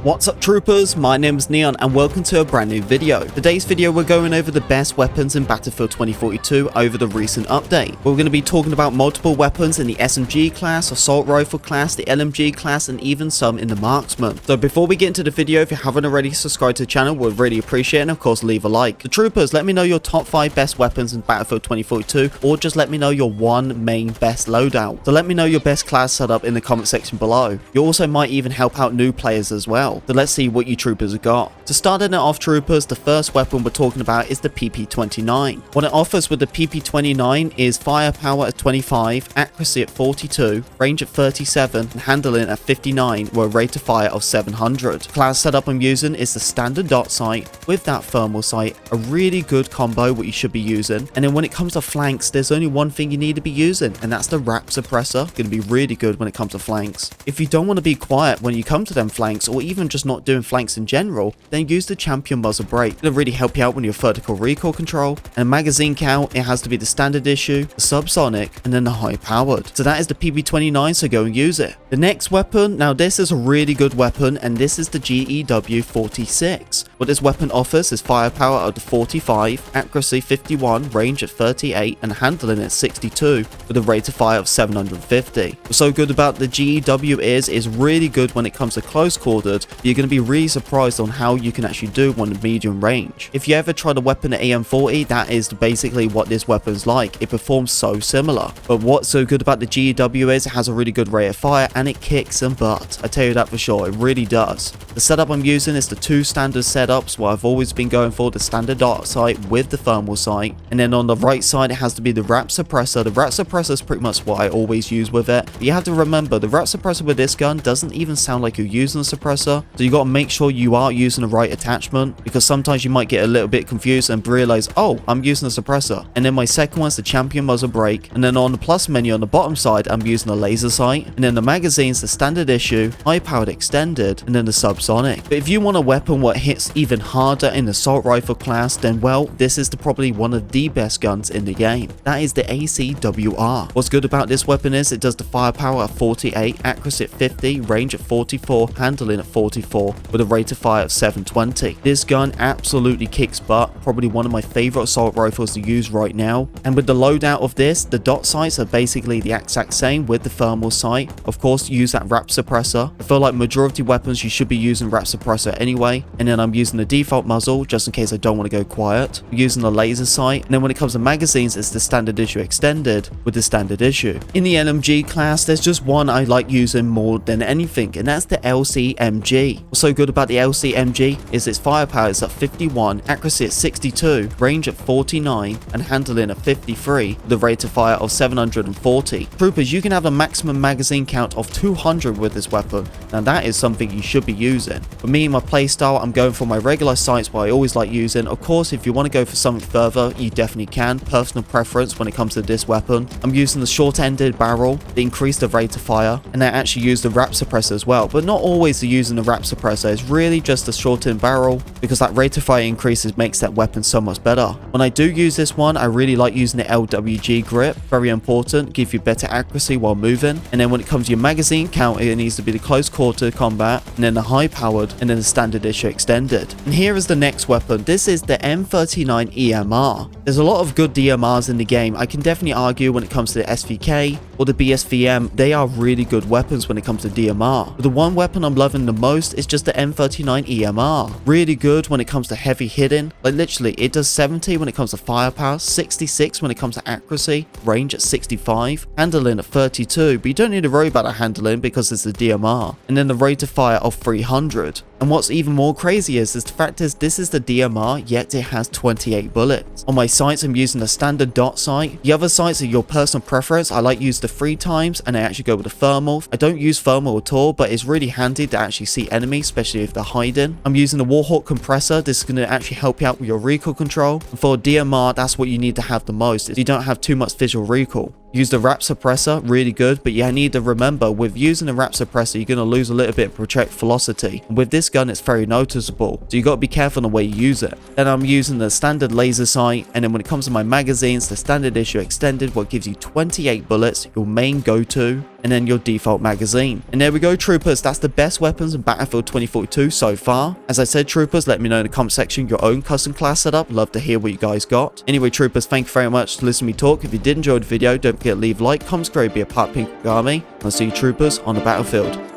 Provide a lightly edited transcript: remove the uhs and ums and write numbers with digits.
What's up troopers, my name is Neon and welcome to a brand new video. Today's video we're going over the best weapons in Battlefield 2042 over the recent update. We're going to be talking about multiple weapons in the SMG class, assault rifle class, the LMG class and even some in the marksman. So before we get into the video, if you haven't already subscribed to the channel, we'd really appreciate it, and of course leave a like. The troopers, let me know your top 5 best weapons in Battlefield 2042 or just let me know your one main best loadout. So let me know your best class setup in the comment section below. You also might even help out new players as well. So let's see what you troopers have got. To start it off troopers, the first weapon we're talking about is the PP29. What it offers with the PP29 is firepower at 25, accuracy at 42, range at 37 and handling at 59 with a rate of fire of 700. The class setup I'm using is the standard dot sight with that thermal sight, a really good combo what you should be using. And then when it comes to flanks, there's only one thing you need to be using, and that's the wrap suppressor. Going to be really good when it comes to flanks. If you don't want to be quiet when you come to them flanks, or even just not doing flanks in general, then use the champion muzzle brake. It'll really help you out when you're vertical recoil control. And magazine count, it has to be the standard issue, the subsonic, and then the high powered. So that is the PP29, so go and use it. The next weapon, now this is a really good weapon, and this is the GEW46. What this weapon offers is firepower of 45, accuracy 51, range at 38, and handling at 62, with a rate of fire of 750. What's so good about the GEW is really good when it comes to close quartered. You're going to be really surprised on how you can actually do on the medium range. If you ever try the weapon at AM40, that is basically what this weapon's like. It performs so similar. But what's so good about the GEW is it has a really good rate of fire and it kicks some butt. I tell you that for sure, it really does. The setup I'm using is the two standard setups where I've always been going for, the standard dart sight with the thermal sight. And then on the right side, it has to be the wrap suppressor. The wrap suppressor is pretty much what I always use with it. But you have to remember, the wrap suppressor with this gun doesn't even sound like you're using a suppressor. So you got to make sure you are using the right attachment, because sometimes you might get a little bit confused and realize, oh, I'm using a suppressor. And then my second one's the champion muzzle brake. And then on the plus menu on the bottom side, I'm using a laser sight. And then the magazine's the standard issue, high powered extended, and then the subsonic. But if you want a weapon what hits even harder in the assault rifle class, then well, this is probably one of the best guns in the game. That is the ACWR. What's good about this weapon is it does the firepower at 48, accuracy at 50, range at 44, handling at 44, with a rate of fire of 720. This gun absolutely kicks butt, probably one of my favorite assault rifles to use right now. And with the loadout of this, the dot sights are basically the exact same with the thermal sight. Of course, use that wrap suppressor. I feel like majority weapons you should be using wrap suppressor anyway. And then I'm using the default muzzle just in case I don't want to go quiet. I'm using the laser sight. And then when it comes to magazines, it's the standard issue extended with the standard issue. In the LMG class, there's just one I like using more than anything, and that's the LCMG. What's so good about the LCMG is its firepower is at 51, accuracy at 62, range at 49, and handling at 53, with a rate of fire of 740. Troopers, you can have a maximum magazine count of 200 with this weapon. Now that is something you should be using. For me, my playstyle, I'm going for my regular sights, what I always like using. Of course, if you want to go for something further, you definitely can. Personal preference when it comes to this weapon. I'm using the short-ended barrel to increase the rate of fire, and I actually use the wrap suppressor as well, but not always using the wrap suppressor. It's really just the short-end barrel, because that rate of fire increases makes that weapon so much better. When I do use this one, I really like using the LWG grip. Very important, give you better accuracy while moving. And then when it comes to your magazine count, it needs to be the close quarter combat, and then the high powered, and then the standard issue extended. And here is the next weapon. This is the M39 EMR. There's a lot of good DMRs in the game. I can definitely argue when it comes to the SVK or the BSVM, they are really good weapons when it comes to DMR. But the one weapon I'm loving the most is just the M39 EMR. Really good when it comes to heavy hitting. Like literally, it does 70 when it comes to firepower, 66 when it comes to accuracy, range at 65, handling at 32, but you don't need to worry about the handling because it's the DMR. And then the rate of fire of 300. And what's even more crazy is the fact is this is the DMR, yet it has 28 bullets. On my sights, I'm using the standard dot sight. The other sights are your personal preference. I like use the 3 times, and I actually go with the thermal. I don't use thermal at all, but it's really handy to actually see enemies, especially if they're hiding. I'm using the Warhawk compressor. This is going to actually help you out with your recoil control. And for DMR, that's what you need to have the most, is you don't have too much visual recoil. Use the wrap suppressor, really good, but you need to remember with using the wrap suppressor, you're going to lose a little bit of project velocity. And with this gun, it's very noticeable, so you got to be careful on the way you use it. Then I'm using the standard laser sight, and then when it comes to my magazines, the standard issue extended, what gives you 28 bullets, your main go-to. and then your default magazine. And there we go, troopers, that's the best weapons in Battlefield 2042 so far. As I said, troopers, let me know in the comment section your own custom class setup. Love to hear what you guys got. Anyway, troopers, thank you very much for listening to me talk. If you did enjoy the video, don't forget to leave a like, comment, subscribe, be a part of Pink Army. I'll see you, troopers, on the battlefield.